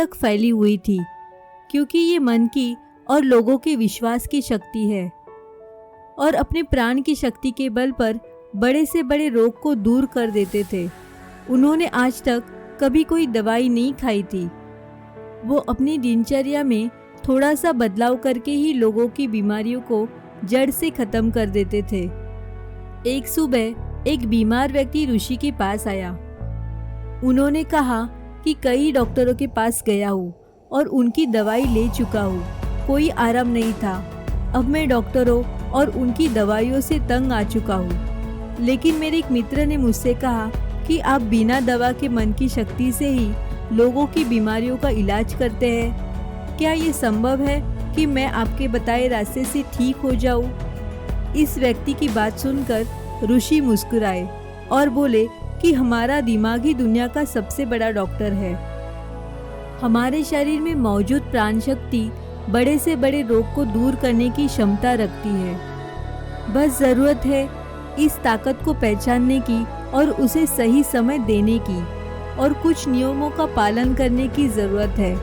तक फैली हुई थी, क्योंकि ये मन की और लोगों के विश्वास की शक्ति है और अपने प्राण की शक्ति के बल पर बड़े से बड़े रोग को दूर कर देते थे। उन्होंने आज तक कभी कोई दवाई नहीं खाई थी। वो अपनी दिनचर्या में थोड़ा सा बदलाव करके ही लोगों की बीमारियों को जड़ से खत्म कर देते थे। एक सुबह एक बीमार व्यक्ति ऋषि के पास आया। उन्होंने कहा कि कई डॉक्टरों के पास गया हूँ और उनकी दवाई ले चुका हूँ, कोई आराम नहीं था। अब मैं डॉक्टरों और उनकी दवाइयों से तंग आ चुका हूँ। लेकिन मेरे एक मित्र ने मुझसे कहा कि आप बिना दवा के मन की शक्ति से ही लोगों की बीमारियों का इलाज करते हैं। क्या ये संभव है कि मैं आपके बताए रास्ते से ठीक हो जाऊं? इस व्यक्ति की बात सुनकर ऋषि मुस्कुराए और बोले कि हमारा दिमाग ही दुनिया का सबसे बड़ा डॉक्टर है। हमारे शरीर में मौजूद प्राण शक्ति बड़े से बड़े रोग को दूर करने की क्षमता रखती है। बस जरूरत है इस ताकत को पहचानने की और उसे सही समय देने की, और कुछ नियमों का पालन करने की जरूरत है।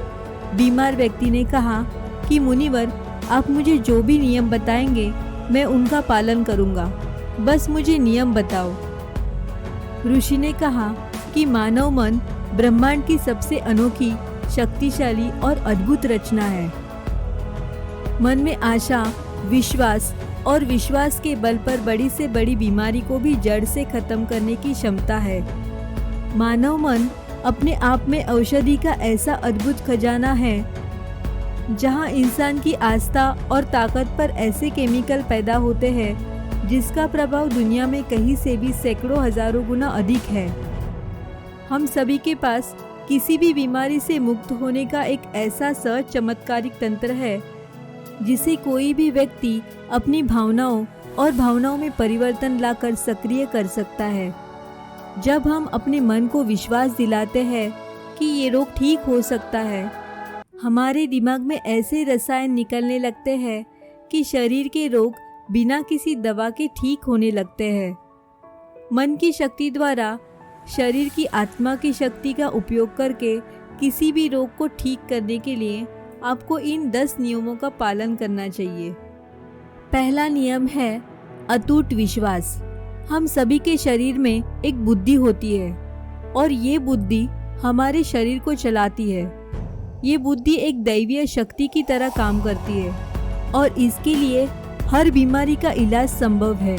बीमार व्यक्ति ने कहा कि मुनिवर, आप मुझे जो भी नियम बताएंगे मैं उनका पालन करूंगा, बस मुझे नियम बताओ। ऋषि ने कहा कि मानव मन ब्रह्मांड की सबसे अनोखी, शक्तिशाली और अद्भुत रचना है। मन में आशा, विश्वास और विश्वास के बल पर बड़ी से बड़ी बीमारी को भी जड़ से खत्म करने की क्षमता है। मानव मन अपने आप में औषधि का ऐसा अद्भुत खजाना है, जहां इंसान की आस्था और ताकत पर ऐसे केमिकल पैदा होते हैं जिसका प्रभाव दुनिया में कहीं से भी सैकड़ों हजारों गुना अधिक है। हम सभी के पास किसी भी बीमारी से मुक्त होने का एक ऐसा सहज चमत्कारिक तंत्र है जिसे कोई भी व्यक्ति अपनी भावनाओं और भावनाओं में परिवर्तन लाकर सक्रिय कर सकता है। जब हम अपने मन को विश्वास दिलाते हैं कि ये रोग ठीक हो सकता है, हमारे दिमाग में ऐसे रसायन निकलने लगते हैं कि शरीर के रोग बिना किसी दवा के ठीक होने लगते हैं। मन की शक्ति द्वारा शरीर की आत्मा की शक्ति का उपयोग करके किसी भी रोग को ठीक करने के लिए आपको इन 10 नियमों का पालन करना चाहिए। पहला नियम है अटूट विश्वास। हम सभी के शरीर में एक बुद्धि होती है और ये बुद्धि हमारे शरीर को चलाती है। ये बुद्धि एक दैवीय शक्ति की तरह काम करती है और इसके लिए हर बीमारी का इलाज संभव है।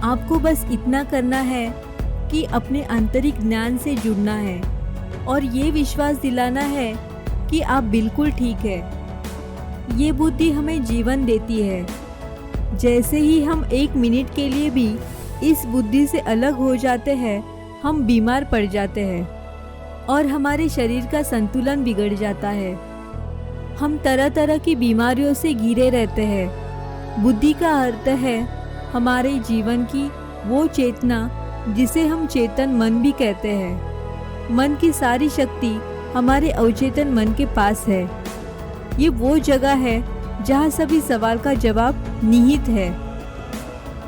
आपको बस इतना करना है कि अपने आंतरिक ज्ञान से जुड़ना है और ये विश्वास दिलाना है कि आप बिल्कुल ठीक है। ये बुद्धि हमें जीवन देती है। जैसे ही हम 1 मिनट के लिए भी इस बुद्धि से अलग हो जाते हैं, हम बीमार पड़ जाते हैं और हमारे शरीर का संतुलन बिगड़ जाता है। हम तरह तरह की बीमारियों से घिरे रहते हैं। बुद्धि का अर्थ है हमारे जीवन की वो चेतना जिसे हम चेतन मन भी कहते हैं। मन की सारी शक्ति हमारे अवचेतन मन के पास है। ये वो जगह है जहाँ सभी सवाल का जवाब निहित है।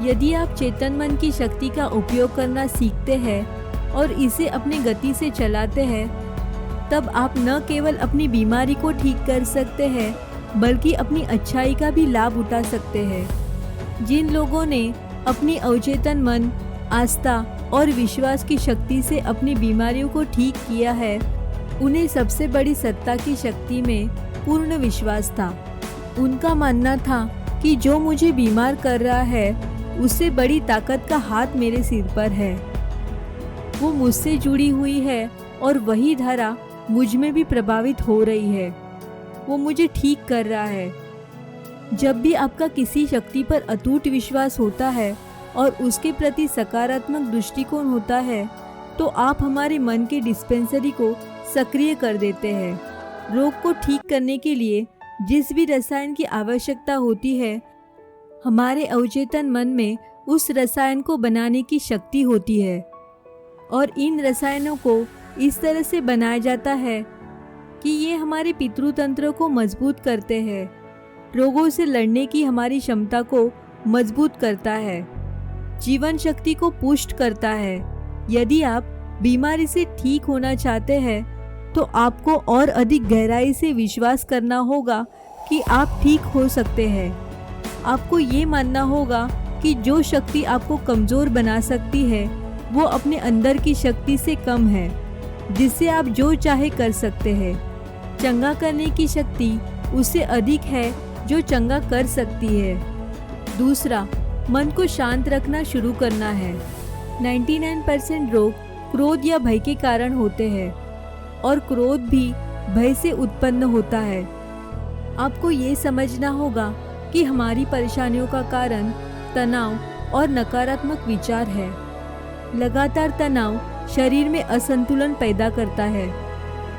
यदि आप चेतन मन की शक्ति का उपयोग करना सीखते हैं और इसे अपनी गति से चलाते हैं, तब आप न केवल अपनी बीमारी को ठीक कर सकते हैं बल्कि अपनी अच्छाई का भी लाभ उठा सकते हैं। जिन लोगों ने अपनी अवचेतन मन, आस्था और विश्वास की शक्ति से अपनी बीमारियों को ठीक किया है, उन्हें सबसे बड़ी सत्ता की शक्ति में पूर्ण विश्वास था। उनका मानना था कि जो मुझे बीमार कर रहा है उससे बड़ी ताकत का हाथ मेरे सिर पर है। वो मुझसे जुड़ी हुई है और वही धारा मुझ में भी प्रभावित हो रही है। वो मुझे ठीक कर रहा है। जब भी आपका किसी शक्ति पर अटूट विश्वास होता है और उसके प्रति सकारात्मक दृष्टिकोण होता है, तो आप हमारे मन के डिस्पेंसरी को सक्रिय कर देते हैं। रोग को ठीक करने के लिए जिस भी रसायन की आवश्यकता होती है, हमारे अवचेतन मन में उस रसायन को बनाने की शक्ति होती है और इन रसायनों को इस तरह से बनाया जाता है कि ये हमारे पितृतंत्र को मजबूत करते हैं, रोगों से लड़ने की हमारी क्षमता को मजबूत करता है, जीवन शक्ति को पुष्ट करता है। यदि आप बीमारी से ठीक होना चाहते हैं तो आपको और अधिक गहराई से विश्वास करना होगा कि आप ठीक हो सकते हैं। आपको ये मानना होगा कि जो शक्ति आपको कमज़ोर बना सकती है वो अपने अंदर की शक्ति से कम है, जिससे आप जो चाहे कर सकते हैं। चंगा करने की शक्ति उससे अधिक है जो चंगा कर सकती है। दूसरा, मन को शांत रखना शुरू करना है। 99% रोग क्रोध या भय के कारण होते हैं और क्रोध भी भय से उत्पन्न होता है। आपको ये समझना होगा कि हमारी परेशानियों का कारण तनाव और नकारात्मक विचार है। लगातार तनाव शरीर में असंतुलन पैदा करता है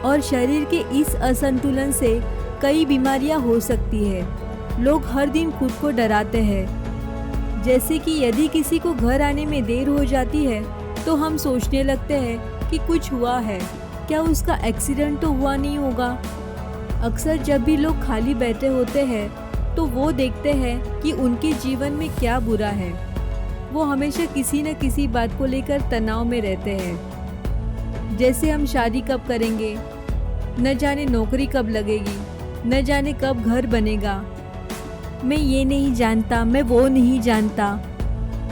और शरीर के इस असंतुलन से कई बीमारियां हो सकती है। लोग हर दिन खुद को डराते हैं, जैसे कि यदि किसी को घर आने में देर हो जाती है तो हम सोचने लगते हैं कि कुछ हुआ है, क्या उसका एक्सीडेंट तो हुआ नहीं होगा। अक्सर जब भी लोग खाली बैठे होते हैं तो वो देखते हैं कि उनके जीवन में क्या बुरा है। वो हमेशा किसी न किसी बात को लेकर तनाव में रहते हैं, जैसे हम शादी कब करेंगे, न जाने नौकरी कब लगेगी, न जाने कब घर बनेगा, मैं ये नहीं जानता, मैं वो नहीं जानता।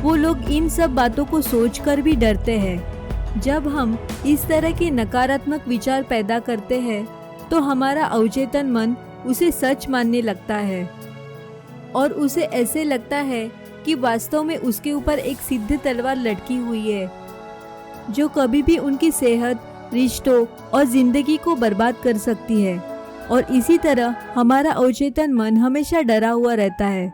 वो लोग इन सब बातों को सोचकर भी डरते हैं। जब हम इस तरह के नकारात्मक विचार पैदा करते हैं तो हमारा अवचेतन मन उसे सच मानने लगता है और उसे ऐसे लगता है कि वास्तव में उसके ऊपर एक सिद्ध तलवार लटकी हुई है जो कभी भी उनकी सेहत, रिश्तों और जिंदगी को बर्बाद कर सकती है। और इसी तरह हमारा अवचेतन मन हमेशा डरा हुआ रहता है,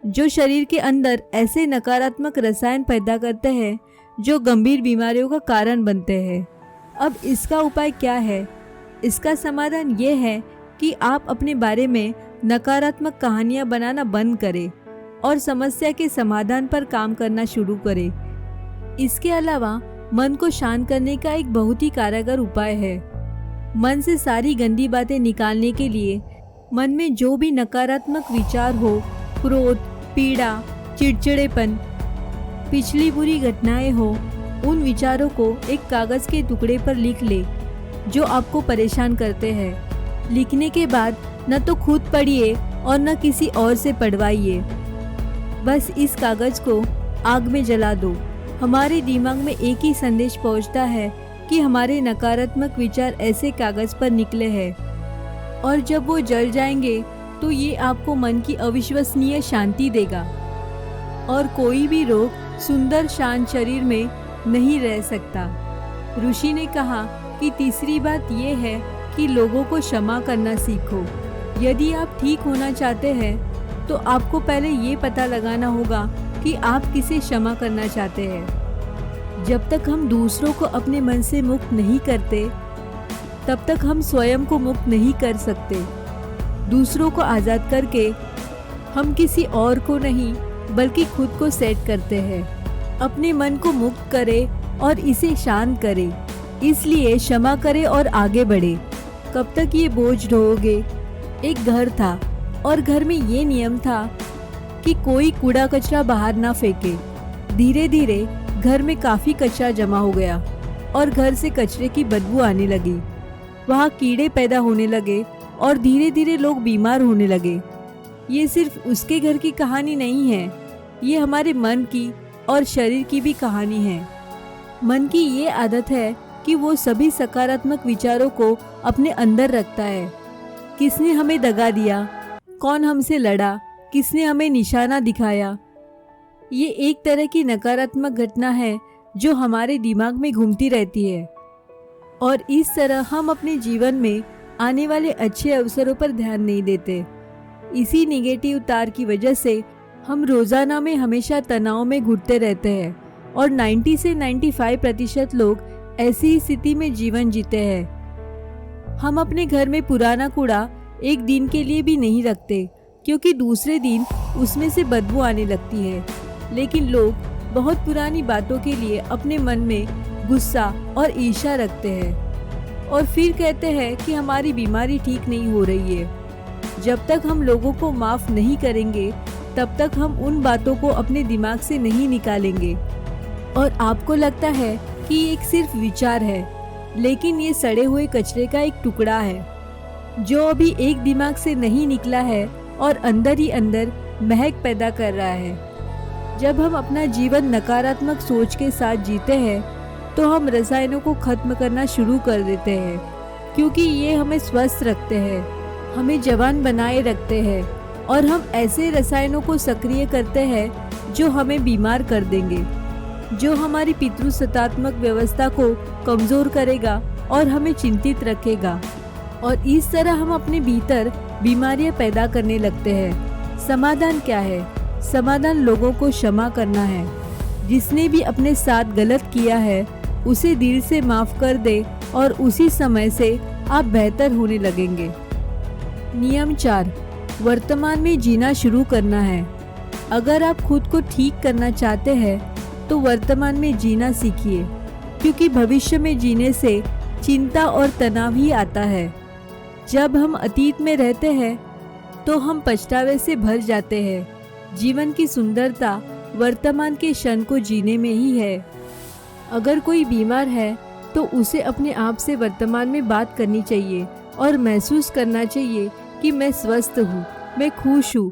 जो शरीर के अंदर ऐसे नकारात्मक रसायन पैदा करते हैं जो गंभीर बीमारियों का कारण बनते हैं। अब इसका उपाय क्या है? इसका समाधान ये है कि आप अपने बारे में नकारात्मक कहानियां बनाना बंद करें और समस्या के समाधान पर काम करना शुरू करें। इसके अलावा मन को शांत करने का एक बहुत ही कारगर उपाय है। मन से सारी गंदी बातें निकालने के लिए मन में जो भी नकारात्मक विचार हो, क्रोध, पीड़ा, चिड़चिड़ेपन, पिछली बुरी घटनाएं हो, उन विचारों को एक कागज़ के टुकड़े पर लिख ले जो आपको परेशान करते हैं। लिखने के बाद न तो खुद पढ़िए और न किसी और से पढ़वाइए। बस इस कागज़ को आग में जला दो। हमारे दिमाग में एक ही संदेश पहुंचता है कि हमारे नकारात्मक विचार ऐसे कागज़ पर निकले हैं और जब वो जल जाएंगे तो ये आपको मन की अविश्वसनीय शांति देगा और कोई भी रोग सुंदर शांत शरीर में नहीं रह सकता। ऋषि ने कहा कि तीसरी बात यह है कि लोगों को क्षमा करना सीखो। यदि आप ठीक होना चाहते हैं तो आपको पहले ये पता लगाना होगा कि आप किसे क्षमा करना चाहते हैं। जब तक हम दूसरों को अपने मन से मुक्त नहीं करते तब तक हम स्वयं को मुक्त नहीं कर सकते। दूसरों को आज़ाद करके हम किसी और को नहीं बल्कि खुद को सेट करते हैं। अपने मन को मुक्त करें और इसे शांत करें। इसलिए क्षमा करें और आगे बढ़े। कब तक ये बोझ ढोओगे? एक घर था और घर में ये नियम था कि कोई कूड़ा कचरा बाहर ना फेंके। धीरे धीरे घर में काफ़ी कचरा जमा हो गया और घर से कचरे की बदबू आने लगी। वहाँ कीड़े पैदा होने लगे और धीरे धीरे लोग बीमार होने लगे। ये सिर्फ उसके घर की कहानी नहीं है, ये हमारे मन की और शरीर की भी कहानी है। मन की ये आदत है कि वो सभी सकारात्मक विचारों को अपने अंदर रखता है। किसने हमें दगा दिया, कौन हमसे लड़ा, किसने हमें निशाना दिखाया, ये एक तरह की नकारात्मक घटना है जो हमारे दिमाग में घूमती रहती है और इस तरह हम अपने जीवन में आने वाले अच्छे अवसरों पर ध्यान नहीं देते। इसी निगेटिव तार की वजह से हम रोज़ाना में हमेशा तनाव में घुटते रहते हैं और 90 से 95% लोग ऐसी ही स्थिति में जीवन जीते हैं। हम अपने घर में पुराना कूड़ा एक दिन के लिए भी नहीं रखते क्योंकि दूसरे दिन उसमें से बदबू आने लगती है। लेकिन लोग बहुत पुरानी बातों के लिए अपने मन में गुस्सा और ईर्ष्या रखते हैं और फिर कहते हैं कि हमारी बीमारी ठीक नहीं हो रही है। जब तक हम लोगों को माफ़ नहीं करेंगे तब तक हम उन बातों को अपने दिमाग से नहीं निकालेंगे। और आपको लगता है कि एक सिर्फ विचार है, लेकिन ये सड़े हुए कचरे का एक टुकड़ा है जो अभी एक दिमाग से नहीं निकला है और अंदर ही अंदर महक पैदा कर रहा है। जब हम अपना जीवन नकारात्मक सोच के साथ जीते हैं तो हम रसायनों को खत्म करना शुरू कर देते हैं, क्योंकि ये हमें स्वस्थ रखते हैं, हमें जवान बनाए रखते हैं और हम ऐसे रसायनों को सक्रिय करते हैं जो हमें बीमार कर देंगे, जो हमारी पितृसत्तात्मक व्यवस्था को कमजोर करेगा और हमें चिंतित रखेगा। और इस तरह हम अपने भीतर बीमारियां पैदा करने लगते हैं। समाधान क्या है? समाधान लोगों को क्षमा करना है। जिसने भी अपने साथ गलत किया है उसे दिल से माफ कर दे और उसी समय से आप बेहतर होने लगेंगे। नियम 4, वर्तमान में जीना शुरू करना है। अगर आप खुद को ठीक करना चाहते हैं तो वर्तमान में जीना सीखिए, क्योंकि भविष्य में जीने से चिंता और तनाव ही आता है। जब हम अतीत में रहते हैं तो हम पछतावे से भर जाते हैं। जीवन की सुंदरता वर्तमान के क्षण को जीने में ही है। अगर कोई बीमार है तो उसे अपने आप से वर्तमान में बात करनी चाहिए और महसूस करना चाहिए कि मैं स्वस्थ हूँ, मैं खुश हूँ।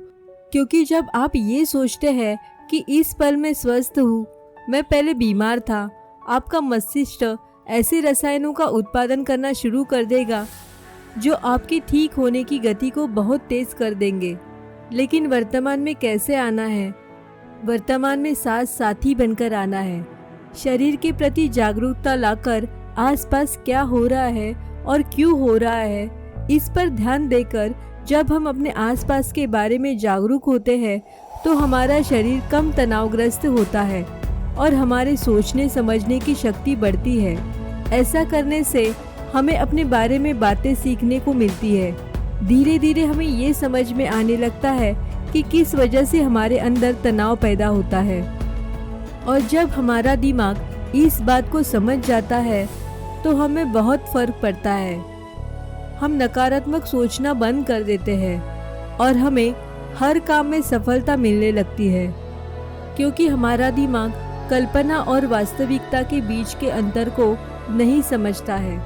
क्योंकि जब आप ये सोचते हैं कि इस पल मैं स्वस्थ हूँ, मैं पहले बीमार था, आपका मस्तिष्क ऐसे रसायनों का उत्पादन करना शुरू कर देगा जो आपकी ठीक होने की गति को बहुत तेज कर देंगे। लेकिन वर्तमान में कैसे आना है? वर्तमान में साथ साथी बनकर आना है। शरीर के प्रति जागरूकता लाकर आसपास क्या हो रहा है और क्यों हो रहा है, इस पर ध्यान देकर जब हम अपने आसपास के बारे में जागरूक होते हैं तो हमारा शरीर कम तनावग्रस्त होता है और हमारे सोचने समझने की शक्ति बढ़ती है। ऐसा करने से हमें अपने बारे में बातें सीखने को मिलती है। धीरे धीरे हमें ये समझ में आने लगता है कि किस वजह से हमारे अंदर तनाव पैदा होता है। और जब हमारा दिमाग इस बात को समझ जाता है तो हमें बहुत फर्क पड़ता है। हम नकारात्मक सोचना बंद कर देते हैं और हमें हर काम में सफलता मिलने लगती है, क्योंकि हमारा दिमाग कल्पना और वास्तविकता के बीच के अंतर को नहीं समझता है।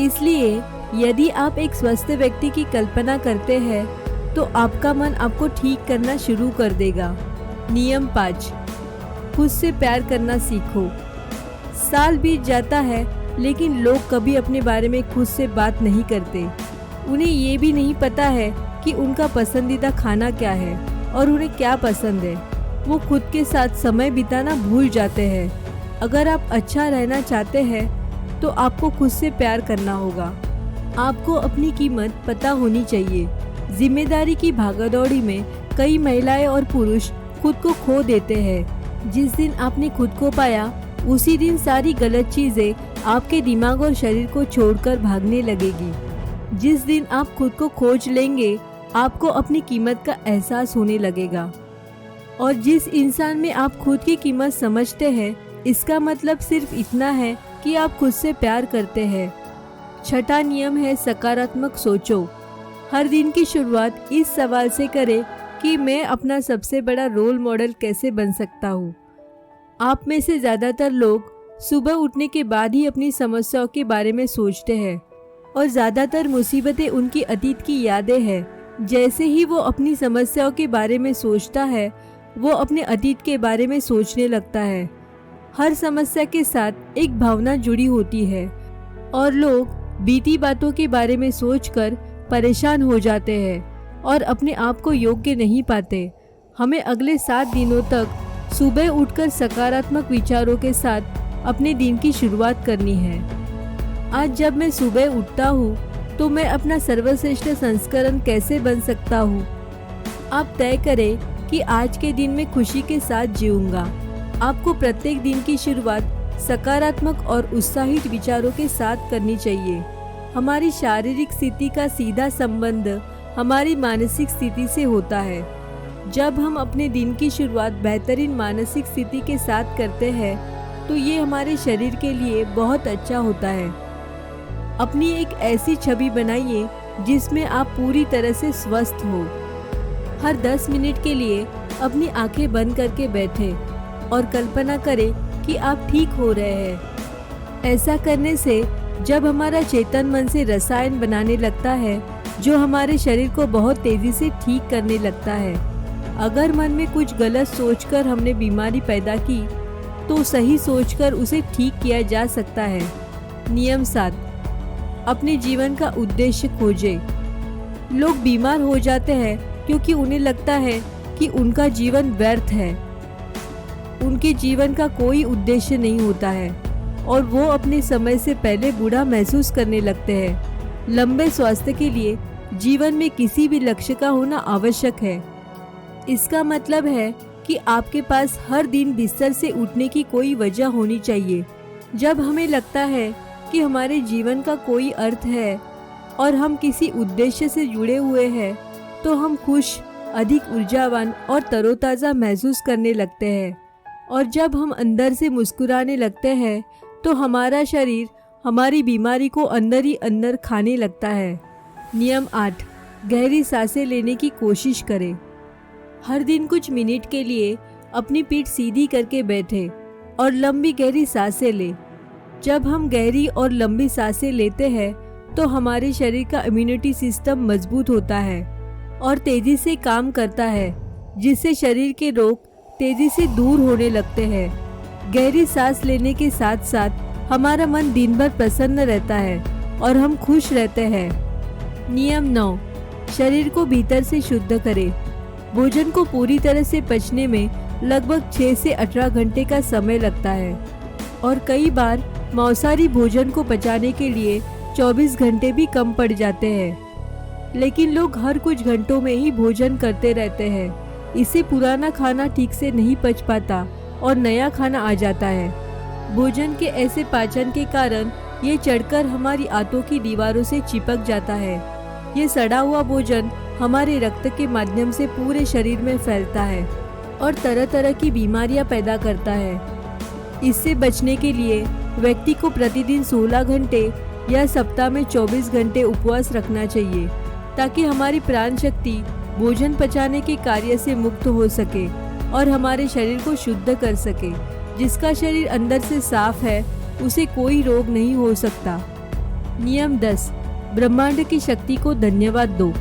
इसलिए यदि आप एक स्वस्थ व्यक्ति की कल्पना करते हैं तो आपका मन आपको ठीक करना शुरू कर देगा। नियम 5, खुद से प्यार करना सीखो। साल बीत जाता है लेकिन लोग कभी अपने बारे में खुद से बात नहीं करते। उन्हें ये भी नहीं पता है कि उनका पसंदीदा खाना क्या है और उन्हें क्या पसंद है। वो खुद के साथ समय बिताना भूल जाते हैं। अगर आप अच्छा रहना चाहते हैं तो आपको खुद से प्यार करना होगा। आपको अपनी कीमत पता होनी चाहिए। जिम्मेदारी की भागदौड़ी में कई महिलाएं और पुरुष खुद को खो देते हैं। जिस दिन आपने खुद को पाया उसी दिन सारी गलत चीजें आपके दिमाग और शरीर को छोड़कर भागने लगेगी। जिस दिन आप खुद को खोज लेंगे आपको अपनी कीमत का एहसास होने लगेगा। और जिस इंसान में आप खुद की कीमत समझते हैं, इसका मतलब सिर्फ इतना है कि आप खुद से प्यार करते हैं। छठा नियम है सकारात्मक सोचो। हर दिन की शुरुआत इस सवाल से करें कि मैं अपना सबसे बड़ा रोल मॉडल कैसे बन सकता हूँ। आप में से ज़्यादातर लोग सुबह उठने के बाद ही अपनी समस्याओं के बारे में सोचते हैं और ज़्यादातर मुसीबतें उनकी अतीत की यादें हैं। जैसे ही वो अपनी समस्याओं के बारे में सोचता है वो अपने अतीत के बारे में सोचने लगता है। हर समस्या के साथ एक भावना जुड़ी होती है और लोग बीती बातों के बारे में सोचकर परेशान हो जाते हैं और अपने आप को योग्य नहीं पाते। हमें अगले 7 दिनों तक सुबह उठकर सकारात्मक विचारों के साथ अपने दिन की शुरुआत करनी है। आज जब मैं सुबह उठता हूँ तो मैं अपना सर्वश्रेष्ठ संस्करण कैसे बन सकता हूँ। आप तय करें कि आज के दिन में खुशी के साथ जीऊंगा। आपको प्रत्येक दिन की शुरुआत सकारात्मक और उत्साहित विचारों के साथ करनी चाहिए। हमारी शारीरिक स्थिति का सीधा संबंध हमारी मानसिक स्थिति से होता है। जब हम अपने दिन की शुरुआत बेहतरीन मानसिक स्थिति के साथ करते हैं तो ये हमारे शरीर के लिए बहुत अच्छा होता है। अपनी एक ऐसी छवि बनाइए जिसमें आप पूरी तरह से स्वस्थ हो। हर 10 मिनट के लिए अपनी आंखें बंद करके बैठें और कल्पना करें कि आप ठीक हो रहे हैं। ऐसा करने से जब हमारा चेतन मन से रसायन बनाने लगता है जो हमारे शरीर को बहुत तेजी से ठीक करने लगता है। अगर मन में कुछ गलत सोचकर हमने बीमारी पैदा की तो सही सोचकर उसे ठीक किया जा सकता है। नियम 7, अपने जीवन का उद्देश्य खोजें। लोग बीमार हो जाते हैं क्योंकि उन्हें लगता है कि उनका जीवन व्यर्थ है, उनके जीवन का कोई उद्देश्य नहीं होता है और वो अपने समय से पहले बूढ़ा महसूस करने लगते हैं। लंबे स्वास्थ्य के लिए जीवन में किसी भी लक्ष्य का होना आवश्यक है। इसका मतलब है कि आपके पास हर दिन बिस्तर से उठने की कोई वजह होनी चाहिए। जब हमें लगता है कि हमारे जीवन का कोई अर्थ है और हम किसी उद्देश्य से जुड़े हुए हैं तो हम खुश, अधिक ऊर्जावान और तरोताज़ा महसूस करने लगते हैं। और जब हम अंदर से मुस्कुराने लगते हैं तो हमारा शरीर हमारी बीमारी को अंदर ही अंदर खाने लगता है। नियम 8, गहरी सांसें लेने की कोशिश करें। हर दिन कुछ मिनट के लिए अपनी पीठ सीधी करके बैठे और लंबी गहरी सांसें लें। जब हम गहरी और लंबी सांसें लेते हैं तो हमारे शरीर का इम्यूनिटी सिस्टम मजबूत होता है और तेजी से काम करता है, जिससे शरीर के रोग तेजी से दूर होने लगते हैं। गहरी सांस लेने के साथ साथ हमारा मन दिन भर प्रसन्न रहता है और हम खुश रहते हैं। नियम 9, शरीर को भीतर से शुद्ध करें। भोजन को पूरी तरह से पचने में लगभग 6 से 18 घंटे का समय लगता है और कई बार मांसाहारी भोजन को पचाने के लिए 24 घंटे भी कम पड़ जाते हैं। लेकिन लोग हर कुछ घंटों में ही भोजन करते रहते हैं। इससे पुराना खाना ठीक से नहीं पच पाता और नया खाना आ जाता है। भोजन के ऐसे पाचन के कारण ये चढ़कर हमारी आंतों की दीवारों से चिपक जाता है। ये सड़ा हुआ भोजन हमारे रक्त के माध्यम से पूरे शरीर में फैलता है और तरह तरह की बीमारियां पैदा करता है। इससे बचने के लिए व्यक्ति को प्रतिदिन 16 घंटे या सप्ताह में 24 घंटे उपवास रखना चाहिए ताकि हमारी प्राण शक्ति भोजन पचाने के कार्य से मुक्त हो सके और हमारे शरीर को शुद्ध कर सके। जिसका शरीर अंदर से साफ है उसे कोई रोग नहीं हो सकता। नियम 10, ब्रह्मांड की शक्ति को धन्यवाद दो।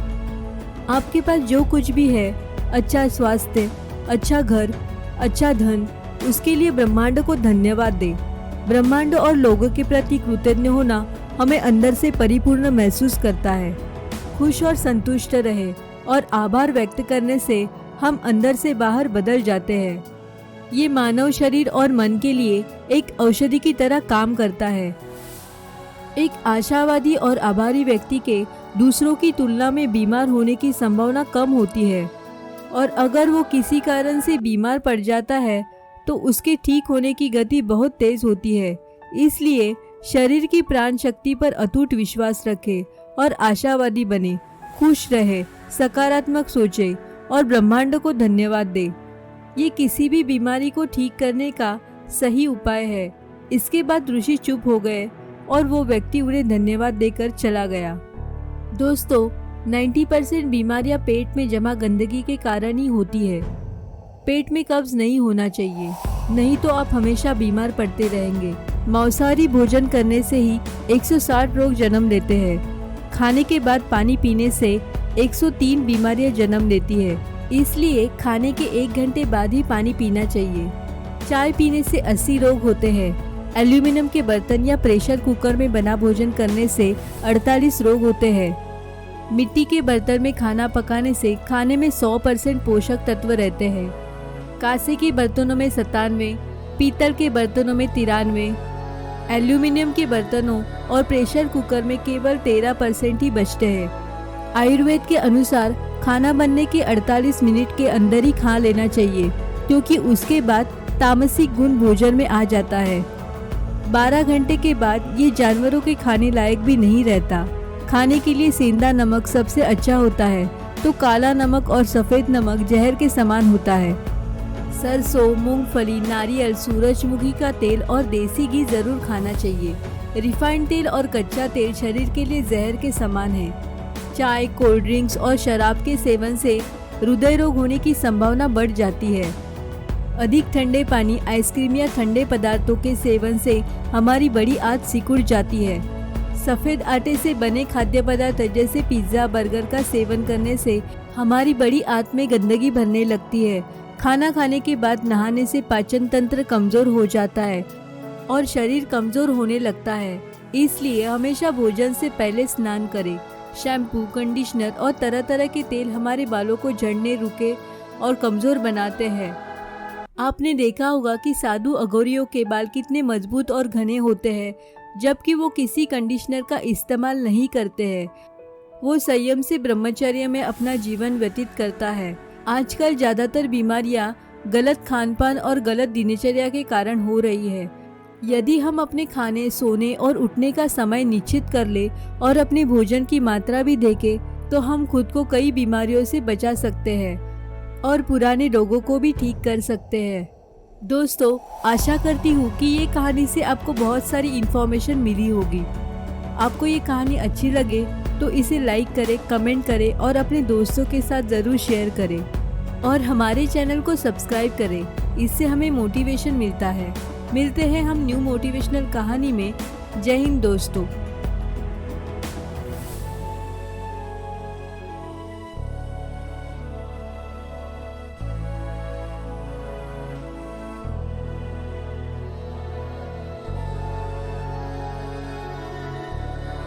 आपके पास जो कुछ भी है, अच्छा स्वास्थ्य, अच्छा घर, अच्छा धन, उसके लिए ब्रह्मांड को धन्यवाद दे। ब्रह्मांड और लोगों के प्रति कृतज्ञ होना हमें अंदर से परिपूर्ण महसूस करता है। खुश और संतुष्ट रहे और आभार व्यक्त करने से हम अंदर से बाहर बदल जाते हैं। ये मानव शरीर और मन के लिए एक औषधि की तरह काम करता है। एक आशावादी और आभारी व्यक्ति के दूसरों की तुलना में बीमार होने की संभावना कम होती है और अगर वो किसी कारण से बीमार पड़ जाता है तो उसके ठीक होने की गति बहुत तेज होती है। इसलिए शरीर की प्राण शक्ति पर अटूट विश्वास रखें और आशावादी बने, खुश रहे, सकारात्मक सोचे और ब्रह्मांड को धन्यवाद दे। ये किसी भी बीमारी को ठीक करने का सही उपाय है। इसके बाद ऋषि चुप हो गए और वो व्यक्ति उन्हें धन्यवाद देकर चला गया। दोस्तों, 90% बीमारियां पेट में जमा गंदगी के कारण ही होती है। पेट में कब्ज नहीं होना चाहिए, नहीं तो आप हमेशा बीमार पड़ते रहेंगे। मांसाहारी भोजन करने से ही 160 रोग जन्म लेते हैं। खाने के बाद पानी पीने से 103 बीमारियां जन्म लेती है। इसलिए खाने के 1 घंटे बाद ही पानी पीना चाहिए। चाय पीने से 80 रोग होते हैं। एल्यूमिनियम के बर्तन या प्रेशर कुकर में बना भोजन करने से 48 रोग होते हैं। मिट्टी के बर्तन में खाना पकाने से खाने में 100% पोषक तत्व रहते हैं। कांसे के बर्तनों में 97, पीतल के बर्तनों में 93, एल्यूमिनियम के बर्तनों और प्रेशर कुकर में केवल 13% ही बचते हैं। आयुर्वेद के अनुसार खाना बनने के 48 मिनट के अंदर ही खा लेना चाहिए, क्योंकि उसके बाद तामसिक गुण भोजन में आ जाता है। 12 घंटे के बाद ये जानवरों के खाने लायक भी नहीं रहता। खाने के लिए सेंधा नमक सबसे अच्छा होता है, तो काला नमक और सफ़ेद नमक जहर के समान होता है। सरसों, मूंगफली, नारियल, सूरजमुखी का तेल और देसी घी जरूर खाना चाहिए। रिफाइंड तेल और कच्चा तेल शरीर के लिए जहर के समान है। चाय, कोल्ड ड्रिंक्स और शराब के सेवन से हृदय रोग होने की संभावना बढ़ जाती है। अधिक ठंडे पानी, आइसक्रीम या ठंडे पदार्थों के सेवन से हमारी बड़ी आंत सिकुड़ जाती है। सफ़ेद आटे से बने खाद्य पदार्थ जैसे पिज्ज़ा, बर्गर का सेवन करने से हमारी बड़ी आंत में गंदगी भरने लगती है। खाना खाने के बाद नहाने से पाचन तंत्र कमज़ोर हो जाता है और शरीर कमज़ोर होने लगता है। इसलिए हमेशा भोजन से पहले स्नान करें। शैम्पू, कंडीशनर और तरह तरह के तेल हमारे बालों को झड़ने रुके और कमज़ोर बनाते हैं। आपने देखा होगा कि साधु अघोरियों के बाल कितने मजबूत और घने होते हैं, जबकि वो किसी कंडीशनर का इस्तेमाल नहीं करते हैं। वो संयम से ब्रह्मचर्य में अपना जीवन व्यतीत करता है। आजकल ज़्यादातर बीमारियां गलत खानपान और गलत दिनचर्या के कारण हो रही है। यदि हम अपने खाने, सोने और उठने का समय निश्चित कर ले और अपने भोजन की मात्रा भी देखें तो हम खुद को कई बीमारियों से बचा सकते हैं और पुराने रोगों को भी ठीक कर सकते हैं। दोस्तों, आशा करती हूँ कि ये कहानी से आपको बहुत सारी इन्फॉर्मेशन मिली होगी। आपको ये कहानी अच्छी लगे तो इसे लाइक करें, कमेंट करें और अपने दोस्तों के साथ ज़रूर शेयर करें और हमारे चैनल को सब्सक्राइब करें। इससे हमें मोटिवेशन मिलता है। मिलते हैं हम न्यू मोटिवेशनल कहानी में। जय हिंद दोस्तों।